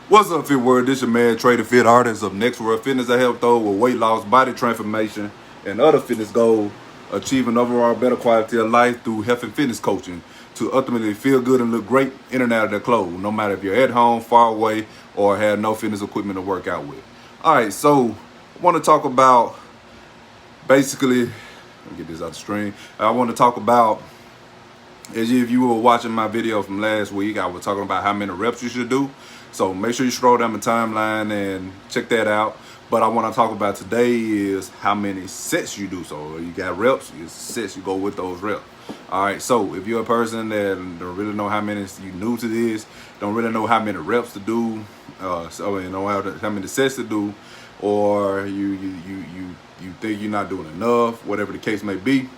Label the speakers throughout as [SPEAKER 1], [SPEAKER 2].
[SPEAKER 1] What's up, Fit World? This your man, Trader Fit Artist of Next World Fitness. I help those with weight loss, body transformation, and other fitness goals, achieving overall better quality of life through health and fitness coaching to ultimately feel good and look great in and out of their clothes, no matter if you're at home, far away, or have no fitness equipment to work out with. All right, so I want to talk about basically, let me get this out the stream. I want to talk about, as if you were watching my video from last week, I was talking about how many reps you should do. So make sure you scroll down the timeline and check that out. But I want to talk about today is how many sets you do. So you got reps, you sets, you go with those reps. All right, so if you're a person that don't really know how many, you new to this, don't really know how many reps to do, so you know how many sets to do, or you think you're not doing enough, whatever the case may be,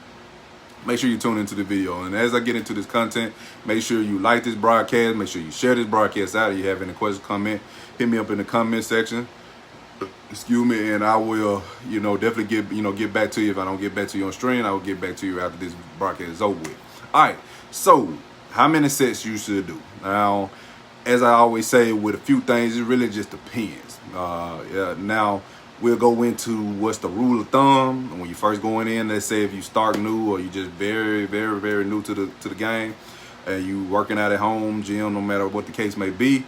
[SPEAKER 1] make sure you tune into the video. And as I get into this content, make sure you like this broadcast, make sure you share this broadcast out. If you have any questions, comment, hit me up in the comment section. Excuse me, and I will, definitely get back to you. If I don't get back to you on stream, I will get back to you after this broadcast is over with. All right, so how many sets you should do? Now, as I always say with a few things, it really just depends. Now, we'll go into what's the rule of thumb when you first going in. Let's say if you start new or you just very new to the game, and you working out at home, gym, no matter what the case may be,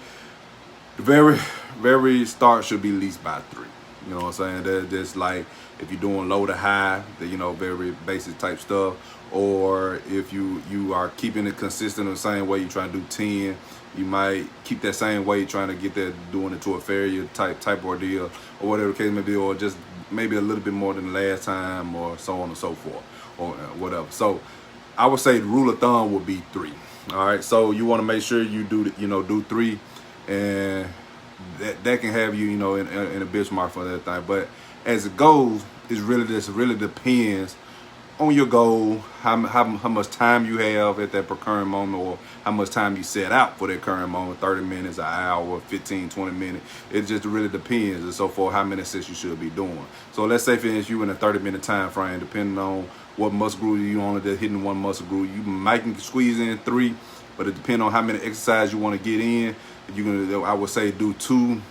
[SPEAKER 1] the very start should be at least by 3. You know what I'm saying? That's like if you're doing low to high, very basic type stuff, or if you are keeping it consistent the same way, you trying to do 10. You might keep that same weight, trying to get that, doing it to a failure type ordeal, or whatever the case may be, or just maybe a little bit more than the last time, or so on and so forth, or whatever. So I would say the rule of thumb would be 3. All right, so you want to make sure you do do 3, and that can have you in a benchmark for that thing. But as it goes, it really depends on your goal, how much time you have at that current moment, or how much time you set out for that current moment, 30 minutes, an hour, 15, 20 minutes. It just really depends, and so forth, how many sets you should be doing. So let's say, for instance, you in a 30-minute time frame, depending on what muscle group you on, that's hitting one muscle group, you might can squeeze in 3, but it depends on how many exercises you want to get in. I would say do two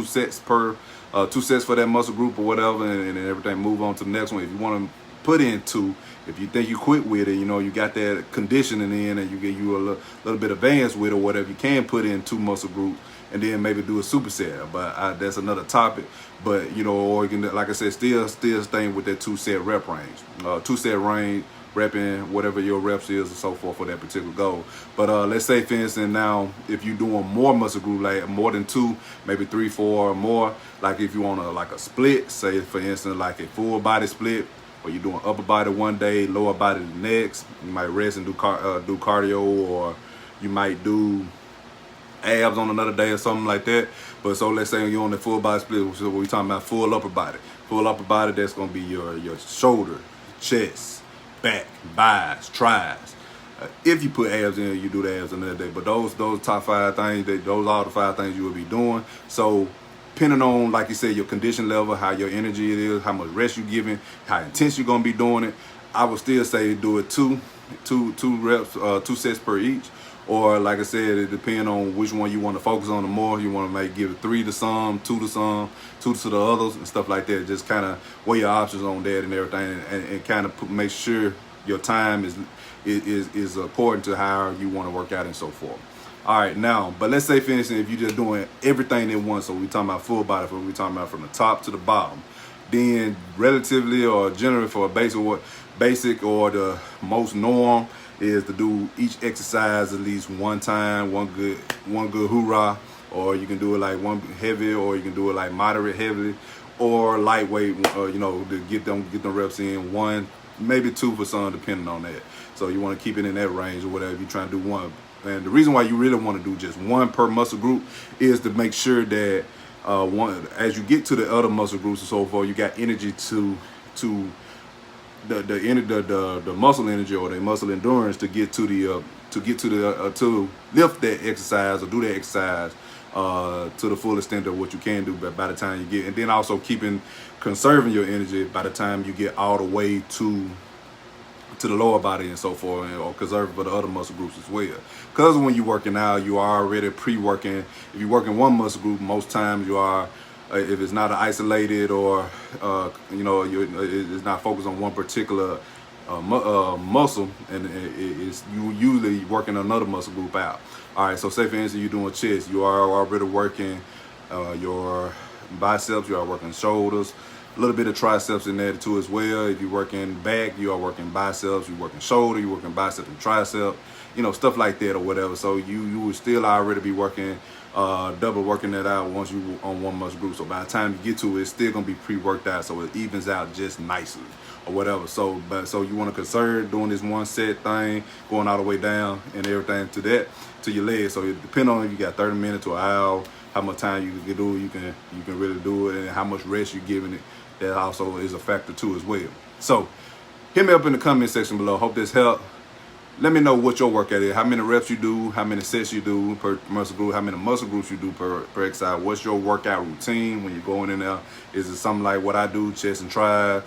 [SPEAKER 1] sets per 2 sets for that muscle group or whatever, and everything, move on to the next one. If you want to put in 2, if you think you quit with it, you got that conditioning in, and you get you a little bit advanced with it or whatever, you can put in 2 muscle groups and then maybe do a superset. But that's another topic. But or you can, like I said, still staying with that 2-set rep range, 2-set range, repping whatever your reps is and so forth for that particular goal. But let's say, for instance, now if you're doing more muscle group, like more than 2, maybe 3, 4 or more, like if you want like a split, say for instance like a full body split, or you're doing upper body one day, lower body the next, you might rest and do cardio, or you might do abs on another day or something like that. But so let's say you're on the full body split, so we're talking about full upper body. Full upper body, that's going to be your shoulder, chest, back, biceps, tries. If you put abs in, you do the abs another day. But those top 5 things, those are the 5 things you will be doing. So depending on, like you said, your condition level, how your energy it is, how much rest you're giving, how intense you're gonna be doing it, I would still say do it two reps, 2 sets per each. Or like I said, it depends on which one you want to focus on the more. You want to give it 3 to some, 2 to some, 2 to the others, and stuff like that. Just kind of weigh your options on that and everything, and kind of make sure your time is according to how you want to work out and so forth. All right, now, but let's say, for instance, if you're just doing everything in one, so we're talking about full body, we're talking about from the top to the bottom, then relatively or generally for a basic or the most norm is to do each exercise at least 1 time, one good hoorah, or you can do it like one heavy, or you can do it like moderate heavy, or lightweight, to get them reps in 1, maybe 2 for some, depending on that. So you want to keep it in that range or whatever. You're trying to do 1. And the reason why you really want to do just 1 per muscle group is to make sure that as you get to the other muscle groups and so forth, you got energy to the muscle energy or the muscle endurance to get to to lift that exercise or do that exercise to the full extent of what you can do. But by the time you get, and then also conserving your energy by the time you get all the way to to the lower body and so forth, or conserve for the other muscle groups as well. Because when you're working out, you are already pre-working. If you're working one muscle group, most times you are, if it's not isolated or it's not focused on one particular muscle, and it's you usually working another muscle group out. All right, so say for instance you're doing chest, you are already working your biceps, you are working shoulders, a little bit of triceps in there too as well. If you're working back, you are working biceps, you're working shoulder, you're working bicep and tricep, stuff like that or whatever. So you would still already be working double working that out once you on one muscle group. So by the time you get to it, it's still gonna be pre-worked out, so it evens out just nicely or whatever. So you want to conserve doing this one set thing, going all the way down and everything to your legs. So it depends on if you got 30 minutes to an hour, how much time you can do, you can really do it, and how much rest you're giving it. That also is a factor too as well. So hit me up in the comment section below. Hope this helped. Let me know what your workout is, how many reps you do, how many sets you do per muscle group, how many muscle groups you do per exercise. What's your workout routine when you're going in there? Is it something like what I do, chest and tri,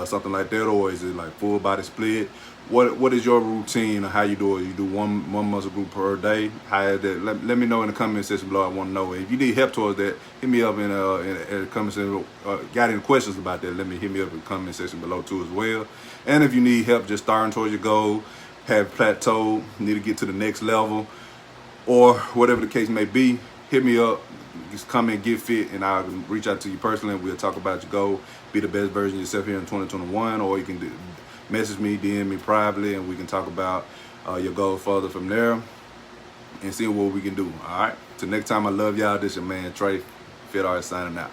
[SPEAKER 1] something like that, or is it like full body split? What is your routine or how you do it? You do one muscle group per day? How is that? Let me know in the comment section below. I want to know. If you need help towards that, hit me up in the comment section. Got any questions about that? Hit me up in the comment section below too as well. And if you need help just starting towards your goal, have plateaued, need to get to the next level, or whatever the case may be, hit me up. Just come and get fit, and I'll reach out to you personally, and we'll talk about your goal, be the best version of yourself here in 2021, or you can message me, DM me privately, and we can talk about your goal further from there and see what we can do. All right, till next time, I love y'all. This your man Trey, Fit Artist, signing out.